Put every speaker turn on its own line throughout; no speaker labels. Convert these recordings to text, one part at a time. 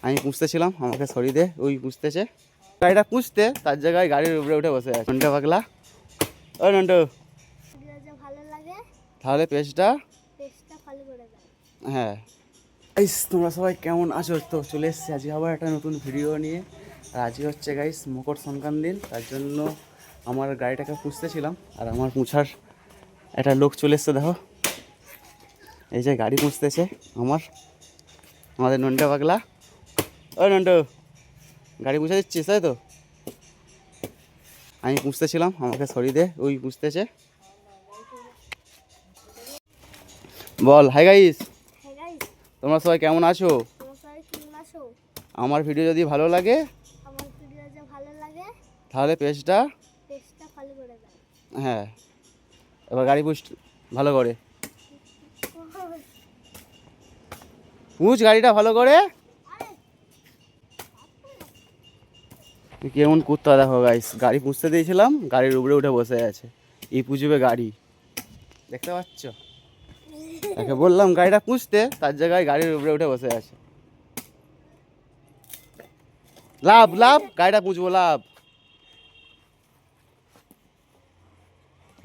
আমি পুষতেছিলাম, আমাকে সরিয়ে দে, ওই পুষতেছে। গাড়িটা পুষতে তার জায়গায় গাড়ির উপরে উঠে বসে আছে নন্টু পাগলা। ও নন্টু, তাহলে পেজটা ফলো করে দাও। হ্যাঁ গাইস, তোমরা সবাই কেমন আছো? তো চলে এসেছি আজকে আবার একটা নতুন ভিডিও নিয়ে। আর আজকে হচ্ছে গাইস মকর সংক্রান্তি দিন, তার জন্য আমার গাড়িটাকে পুষতেছিলাম। আর আমার পুছার একটা লোক চলে এসছে, দেখো এই যে গাড়ি পুষতেছে আমাদের নন্টু পাগলা। ও নন্টু, গাড়ি পুষে দিচ্ছিস তাই তো? আমি পুষতেছিলাম, আমাকে সরিয়ে দে, ওই পুষতেছে। বল হাই গাইস, তোমরা সবাই কেমন আছো? আমার ভিডিও যদি ভালো লাগে তাহলে পেজটা ফলো করে দাও। হ্যাঁ, এবার গাড়ি পুষ ভালো করে, পুষ গাড়িটা ভালো করে। কেমন কুত্তা দেখো গাইস, গাড়ি পুষতে দিয়েছিলাম, গাড়ির উপরে উঠে বসে আছে। এই পুষবে গাড়ি, দেখতে পাচ্ছ? তাকে বললাম গাড়িটা পুষতে, তার জায়গায় গাড়ির উপরে উঠে বসে আছে। লাভ লাভ, গাড়িটা পুষবো, লাভ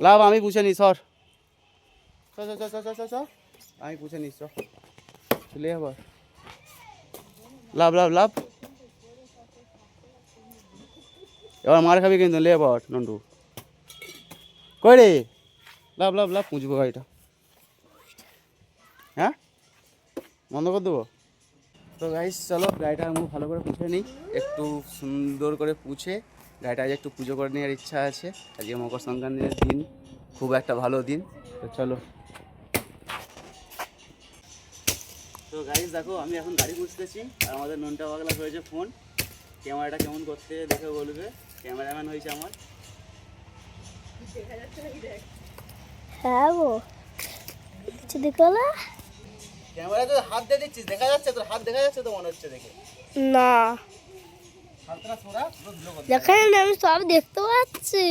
লাভ, আমি পুষে নি, সর আমি পুষে নি, চলে যাবো। লাভ লাভ লাভ, এবার মার খাবি কিন্তু, লে বট নন্টু, কই রে? লাভ লাভ লাভ, পুষবো গাড়িটা। হ্যাঁ, বন্ধ করে দেবো। তো গাইস চলো গাড়িটা আমি ভালো করে পুছে নিই, একটু সুন্দর করে পুছে গাড়িটা আজ একটু পুজো করে নেওয়ার ইচ্ছা আছে। আজকে মকর সংক্রান্তির দিন, খুব একটা ভালো দিন। তো চলো। তো গাইস দেখো, আমি এখন গাড়ি পুছতেছি, আর আমাদের নন্টু পাগলা হয়েছে ফোন। ক্যামেরাটা কেমন করতে দেখে বলবে, ক্যামেরাম্যান হয়েছে আমার।
হ্যাঁ গো, কিছু দেখো না।
ক্যামেরা তো হাত দিয়ে দিচ্ছিস, দেখা যাচ্ছে তোর হাত, দেখা যাচ্ছে তো মনে হচ্ছে দেখে।
না
হাতটা ছোড়া,
দেখেন, আমি সব দেখতে পাচ্ছি।